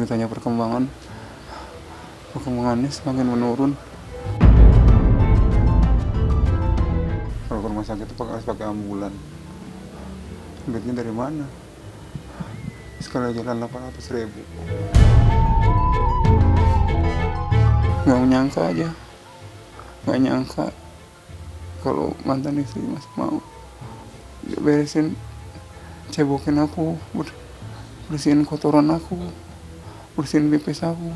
ditanya perkembangannya semakin menurun. Kalau ke rumah sakit itu harus pakai ambulan. Duitnya dari mana? Sekali jalan 800.000. Nggak nyangka kalau mantan istri masih mau beresin, cebokin aku, bersihin kotoran aku, bersihin pipis aku.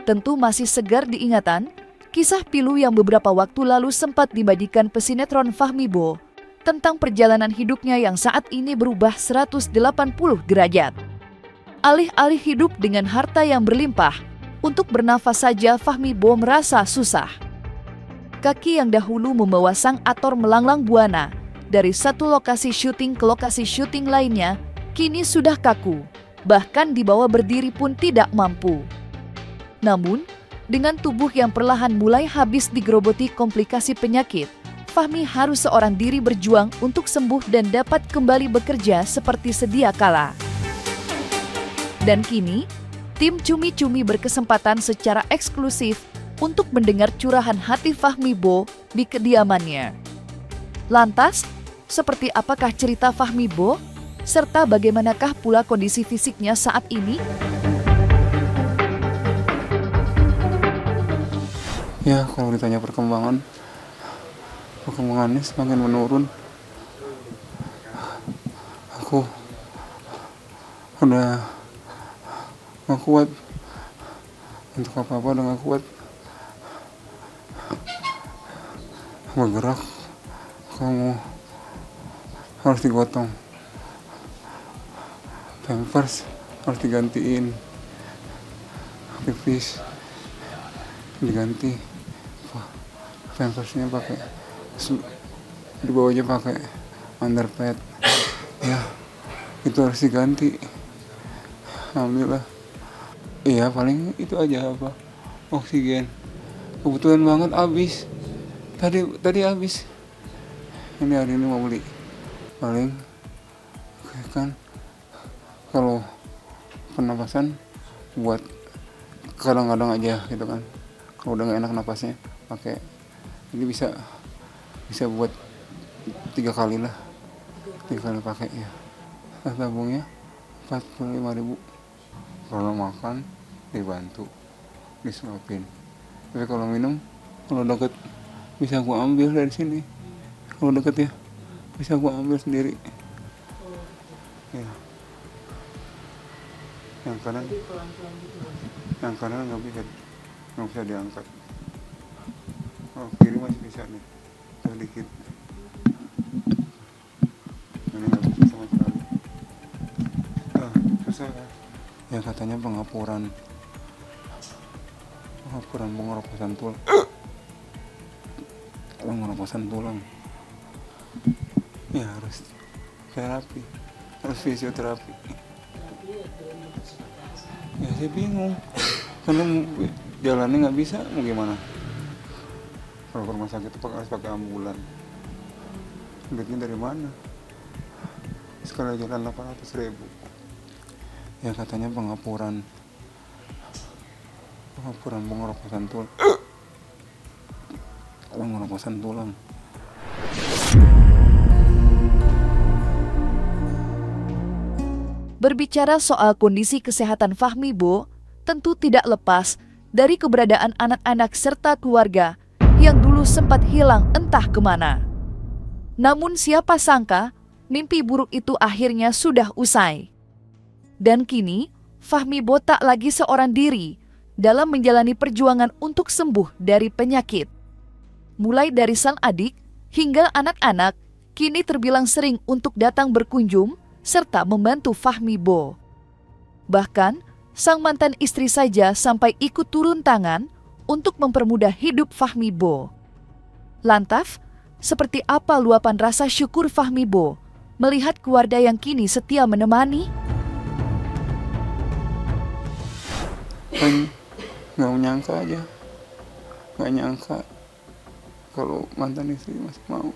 Tentu masih segar diingatan kisah pilu yang beberapa waktu lalu sempat dibagikan pesinetron Fahmi Bo tentang perjalanan hidupnya yang saat ini berubah 180 derajat. Alih-alih hidup dengan harta yang berlimpah, untuk bernafas saja Fahmi Bo merasa susah. Kaki yang dahulu membawa sang aktor melanglang buana dari satu lokasi syuting ke lokasi syuting lainnya, kini sudah kaku, bahkan dibawa berdiri pun tidak mampu. Namun, dengan tubuh yang perlahan mulai habis digerogoti komplikasi penyakit, Fahmi harus seorang diri berjuang untuk sembuh dan dapat kembali bekerja seperti sedia kala. Dan kini, tim Cumi-Cumi berkesempatan secara eksklusif untuk mendengar curahan hati Fahmi Bo di kediamannya. Lantas, seperti apakah cerita Fahmi Bo? Serta bagaimanakah pula kondisi fisiknya saat ini? Ya, kalau ditanya perkembangannya semakin menurun. Aku udah gak kuat untuk apa-apa, udah gak kuat bergerak. Kamu harus digotong, pampers harus digantiin, pipis diganti, pampersnya pakai di bawahnya pakai underpad, ya itu harus diganti. Alhamdulillah. Iya, paling itu aja, oksigen kebetulan banget habis tadi habis. Ini hari ini mau beli, paling kan kalau pernapasan buat kadang-kadang aja gitu kan, kalau udah nggak enak napasnya pakai ini, bisa buat 3 kali pakai ya. Tabungnya 45.000. Kalau makan dibantu disuapin, tapi kalau minum, kalau deket bisa gua ambil dari sini. Kalau deket ya bisa gua ambil sendiri ya. Yang kanan nggak bisa diangkat. Oh, kiri masih bisa nih, sedikit. Ini nggak bisa sama sekali. Susah kan? Ya katanya pengapuran pengeroposan tulang. Ya harus terapi, harus fisioterapi. Ya saya bingung, karena jalannya nggak bisa, mau gimana? Kalau ke rumah sakit itu harus pakai ambulan. Duitnya dari mana? Sekali jalan 800.000. Ya katanya pengapuran pengeroposan tulang. Berbicara soal kondisi kesehatan Fahmi Bo, tentu tidak lepas dari keberadaan anak-anak serta keluarga yang dulu sempat hilang entah kemana. Namun siapa sangka, mimpi buruk itu akhirnya sudah usai. Dan kini, Fahmi Bo tak lagi seorang diri dalam menjalani perjuangan untuk sembuh dari penyakit. Mulai dari sang adik hingga anak-anak, kini terbilang sering untuk datang berkunjung serta membantu Fahmi Bo. Bahkan, sang mantan istri saja sampai ikut turun tangan untuk mempermudah hidup Fahmi Bo. Lantas, seperti apa luapan rasa syukur Fahmi Bo melihat keluarga yang kini setia menemani? Kan nggak menyangka aja nggak nyangka kalau mantan istri masih mau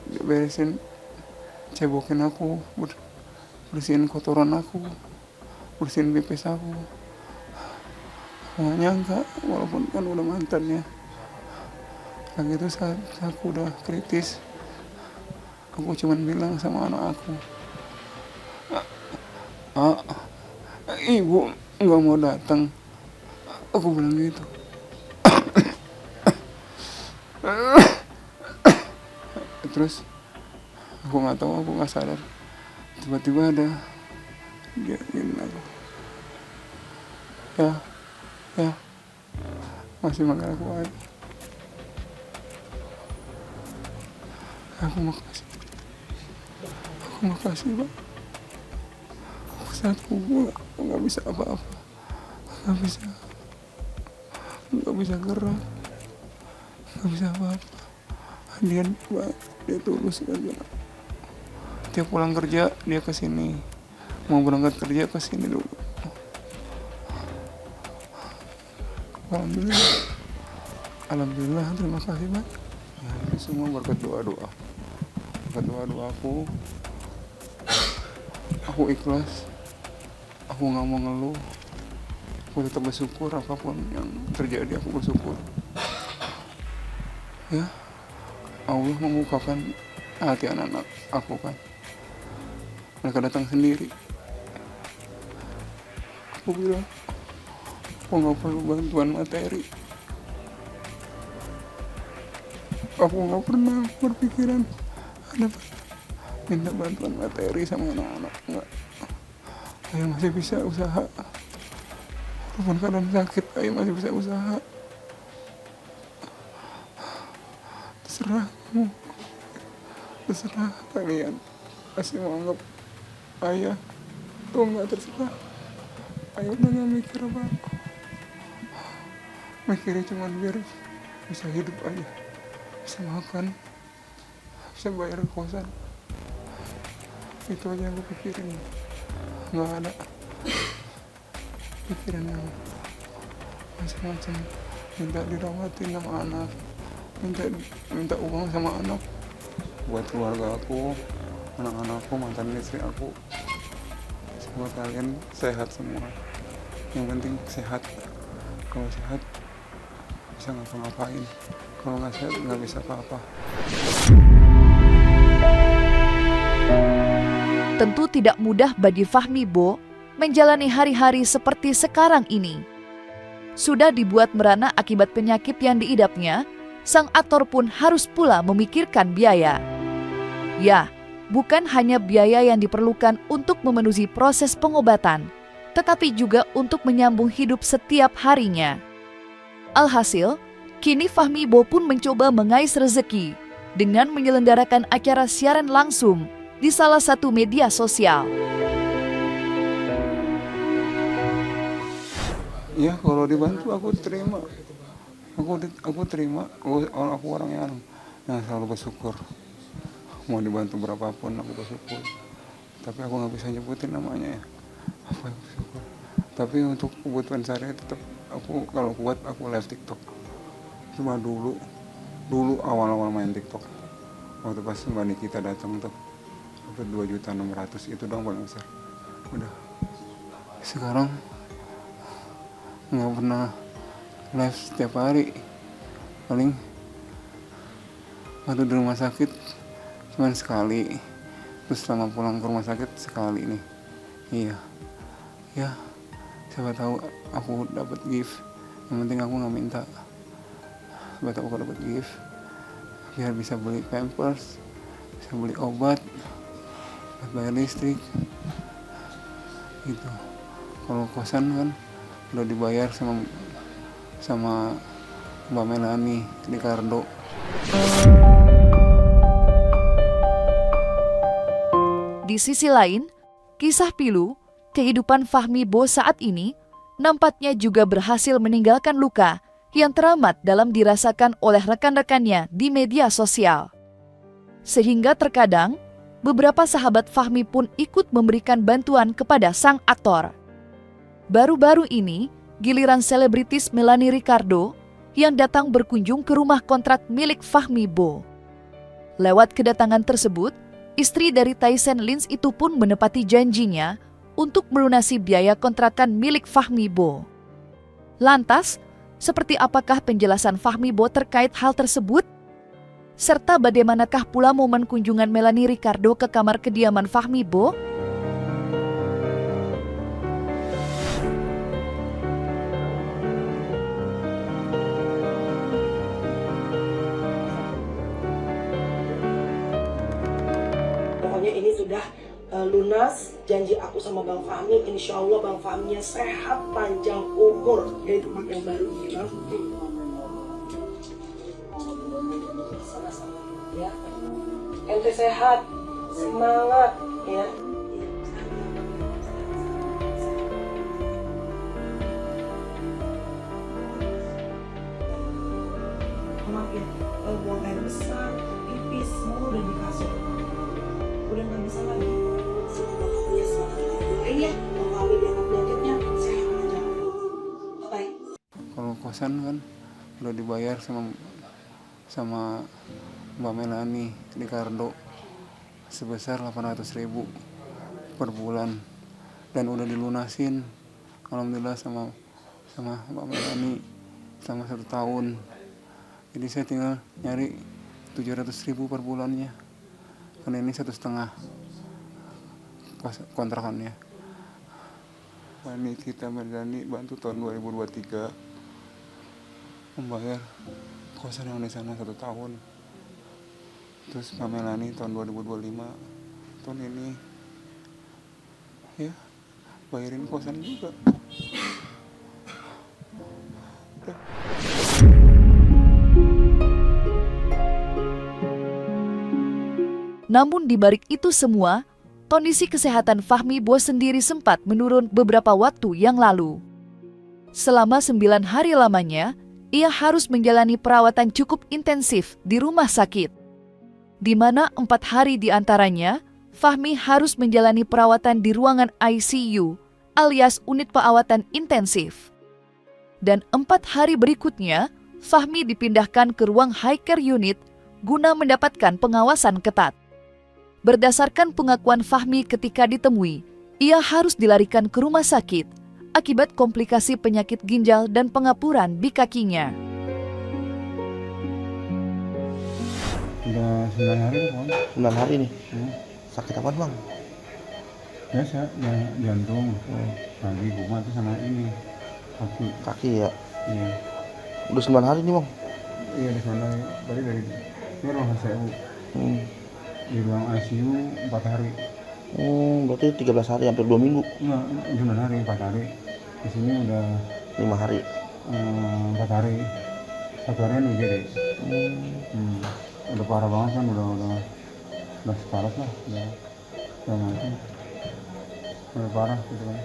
dia beresin, cebokin aku, bersihin kotoran aku, bersihin pipis aku. Nggak nyangka, walaupun kan udah mantannya. Lagi itu saat aku udah kritis, aku cuman bilang sama anak aku, ah, ibu nggak mau datang. Aku bilang gitu. Terus aku nggak tahu, aku nggak sadar, tiba-tiba ada dia ingin aku, ya masih manggil aku aja. Aku makasih Bang. Aku saat kubur aku nggak bisa apa-apa, nggak bisa gerak, nggak bisa apa-apa. Dia tulus kan. Tiap pulang kerja dia kesini, mau berangkat kerja kesini dulu. Alhamdulillah, terima kasih Bang. Ya, ini semua berkat doa aku. Aku ikhlas, aku nggak mau ngeluh. Aku tetap bersyukur, apapun yang terjadi aku bersyukur. Ya, Allah membukakan hati anak-anak aku kan. Mereka datang sendiri. Aku bilang, aku nggak perlu bantuan materi. Aku nggak pernah berpikiran ada minta bantuan materi sama anak-anak. Nggak. Saya masih bisa usaha. Walaupun kadang sakit, saya masih bisa usaha. Terserah kalian masih menganggap ayah atau enggak, terserah. Ayah udah gak mikir apa-apa, mikirnya cuma biar bisa hidup aja, bisa makan, bisa bayar kosan. Itu aja yang gue pikirin, nggak ada pikiran yang macam-macam. Minta dirawatin sama anak, minta uang sama anak buat keluarga aku, anak-anakku, mantan istri aku. Semua kalian sehat semua, yang penting sehat. Kalau sehat bisa ngapa-ngapain, kalau nggak sehat nggak bisa apa-apa. Tentu tidak mudah bagi Fahmi Bo menjalani hari-hari seperti sekarang ini. Sudah dibuat merana akibat penyakit yang diidapnya, sang aktor pun harus pula memikirkan biaya. Ya, bukan hanya biaya yang diperlukan untuk memenuhi proses pengobatan, tetapi juga untuk menyambung hidup setiap harinya. Alhasil, kini Fahmi Bo pun mencoba mengais rezeki dengan menyelenggarakan acara siaran langsung di salah satu media sosial. Ya, kalau dibantu aku terima. Aku terima. Aku orang yang selalu bersyukur. Mau dibantu berapapun aku bersyukur. Tapi aku nggak bisa nyebutin namanya ya. Aku bersyukur. Tapi untuk kebutuhan sehari tetap aku, kalau kuat aku live TikTok. Cuma dulu awal-awal main TikTok. Waktu pas Mbak Nikita datang tuh, dapat 2.600.000 itu doang paling besar. Udah. Sekarang nggak pernah live setiap hari. Paling waktu di rumah sakit cuman sekali, terus selama pulang ke rumah sakit sekali nih. Iya, ya siapa tahu aku dapat gift. Yang penting aku nggak minta. Siapa tahu aku dapat gift biar bisa beli pampers, bisa beli obat, buat bayar listrik gitu. Kalau kosan kan udah dibayar sama Mbak Melani di Kardo. Di sisi lain, kisah pilu, kehidupan Fahmi Bo saat ini nampaknya juga berhasil meninggalkan luka yang teramat dalam dirasakan oleh rekan-rekannya di media sosial. Sehingga terkadang, beberapa sahabat Fahmi pun ikut memberikan bantuan kepada sang aktor. Baru-baru ini, giliran selebritis Melanie Ricardo yang datang berkunjung ke rumah kontrak milik Fahmi Bo. Lewat kedatangan tersebut, istri dari Taisen Lins itu pun menepati janjinya untuk melunasi biaya kontrakan milik Fahmi Bo. Lantas, seperti apakah penjelasan Fahmi Bo terkait hal tersebut? Serta bagaimanakah pula momen kunjungan Melanie Ricardo ke kamar kediaman Fahmi Bo? Pokoknya ini sudah lunas janji aku sama Bang Fahmi. Insya Allah Bang Fahminya sehat panjang umur dari tempat yang baru ini, Bang. Sama-sama ya. Ente sehat, semangat ya. Makin buang air besar, pipis, semua udah dikasih. Udah nggak bisa lagi. Semoga kamu ya semangat lagi ya. Bang Fahmi diangkat penyakitnya sehat aja. Bye. Kalau kosan kan udah dibayar sama Mbak Melanie Ricardo sebesar 800.000 per bulan dan udah dilunasin alhamdulillah sama Mbak Melanie selama 1 tahun. Jadi saya tinggal nyari 700.000 per bulannya karena ini 1,5 kontrakannya. Ini kita Melanie bantu tahun 2023 membayar kosan yang di sana 1 tahun. Terus Mbak Melanie tahun 2025 tahun ini ya bayarin kosan juga. Namun di balik itu semua, kondisi kesehatan Fahmi Bo sendiri sempat menurun beberapa waktu yang lalu. Selama 9 hari lamanya, ia harus menjalani perawatan cukup intensif di rumah sakit, di mana 4 hari di antaranya, Fahmi harus menjalani perawatan di ruangan ICU alias unit perawatan intensif. Dan 4 hari berikutnya, Fahmi dipindahkan ke ruang high care unit guna mendapatkan pengawasan ketat. Berdasarkan pengakuan Fahmi ketika ditemui, ia harus dilarikan ke rumah sakit akibat komplikasi penyakit ginjal dan pengapuran di kakinya. Udah 9 hari Bang. 9 hari nih. Sakit apa Bang? Biasa jantung, kaki kumat itu sama ini Kaki ya. Iya. Udah 9 hari nih Bang. Iya di sana dari ini ruang HCU. Di ruang ICU 4 hari. Berarti 13 hari, hampir 2 minggu. Enggak, 9 hari, 4 hari. Di sini udah 5 hari. 4 hari. 1 harian UGD. Udah parah banget kan, udah separat lah, udah mati. Udah parah gitu kan.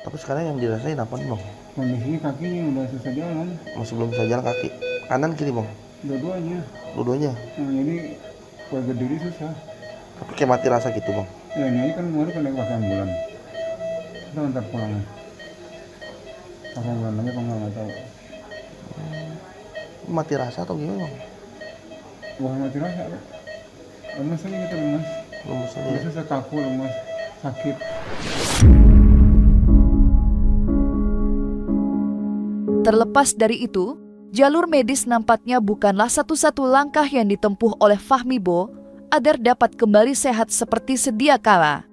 Tapi sekarang yang dirasain apa nih Bang? Kondisinya kakinya udah susah jalan. Masih belum bisa jalan kaki. Kanan kiri Bang? Dua-duanya. Dua-duanya? Nah, jadi buat berdiri susah. Tapi kayak mati rasa gitu Bang? Ya ini kan kemarin kan naik pakai ambulan. Kita ntar pulang. Pakai ambulan lagi apa nggak tahu. Mati rasa atau gimana Bang? Bukan mati rasa, Pak. Lemas aja kita lemas. Lemes aja. Biasa saya kaku, lemas, sakit. Terlepas dari itu, jalur medis nampaknya bukanlah satu-satu langkah yang ditempuh oleh Fahmi Bo agar dapat kembali sehat seperti sedia kala.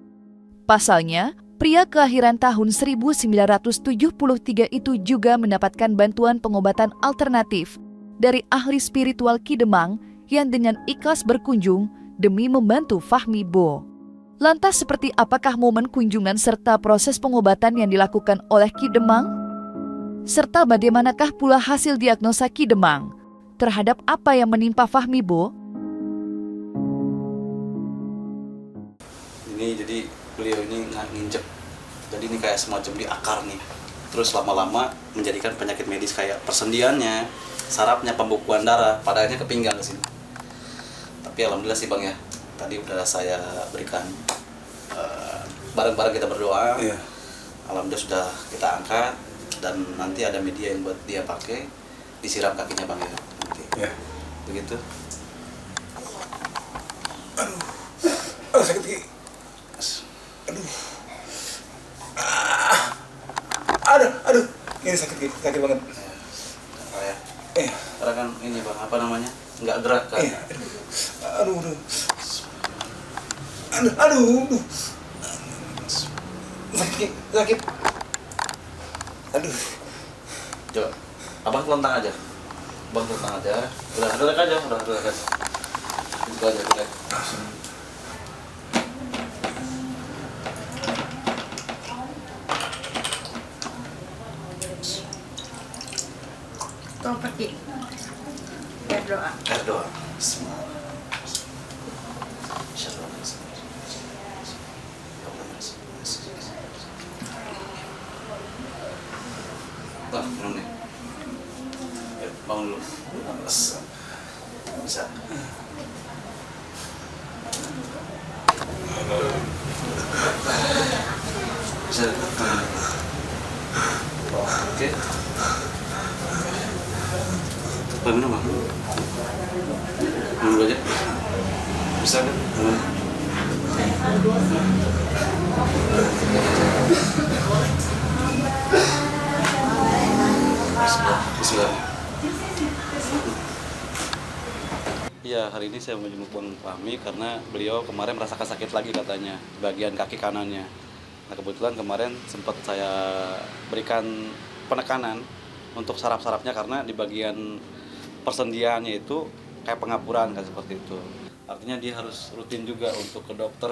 Pasalnya, pria kelahiran tahun 1973 itu juga mendapatkan bantuan pengobatan alternatif dari ahli spiritual Kidemang yang dengan ikhlas berkunjung demi membantu Fahmi Bo. Lantas seperti apakah momen kunjungan serta proses pengobatan yang dilakukan oleh Kidemang? Serta bagaimanakah pula hasil diagnosa Kidemang terhadap apa yang menimpa Fahmi Bo? Ini jadi beliau ini nginjek, jadi ini kayak semacam di akar nih. Terus lama-lama menjadikan penyakit medis kayak persendiannya, sarafnya, pembekuan darah, padanya ke pinggang ke sini. Tapi alhamdulillah sih Bang ya, tadi udah saya berikan bareng-bareng kita berdoa. Alhamdulillah sudah kita angkat. dan nanti ada media yang buat dia pakai, disiram kakinya Bang ya. Nanti. Ya. Begitu. Aduh, sakit gigi. Aduh. Aduh. Ini sakit banget. Ya. Karena kan ini Bang, apa namanya? Nggak gerak kan. Aduh. Aduh. Sakit. Aduh. Coba, Abang telentang aja. Udah relax aja. Itu aja, relax. Tolong pergi. Biar doa. Air doa. Nah, minum nih. Ya, bangun dulu. Bisa. Bisa. Oke. Bang, minum Bang. Minum dulu aja. Bisa kan? Minum. Bismillah. Iya, hari ini saya menjenguk Bang Fahmi karena beliau kemarin merasakan sakit lagi katanya, bagian kaki kanannya. Nah, kebetulan kemarin sempat saya berikan penekanan untuk saraf-sarafnya karena di bagian persendiannya itu kayak pengapuran kan seperti itu. Artinya dia harus rutin juga untuk ke dokter,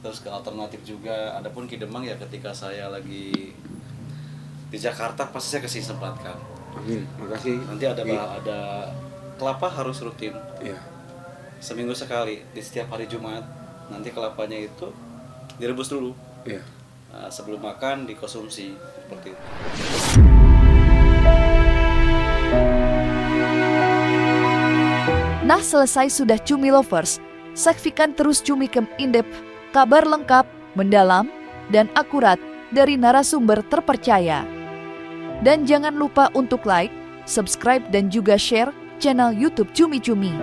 terus ke alternatif juga. Adapun Ki Demang ya ketika saya lagi di Jakarta pasti saya kasih sempatkan. Amin. Makasih. Nanti ada kelapa harus rutin. Iya. Seminggu sekali di setiap hari Jumat. Nanti kelapanya itu direbus dulu. Iya. Nah, sebelum makan dikonsumsi seperti itu. Nah, selesai sudah Cumi Lovers. Saksikan terus Cumi Camp In-Depth, kabar lengkap, mendalam, dan akurat dari narasumber terpercaya. Dan jangan lupa untuk like, subscribe, dan juga share channel YouTube Cumi Cumi.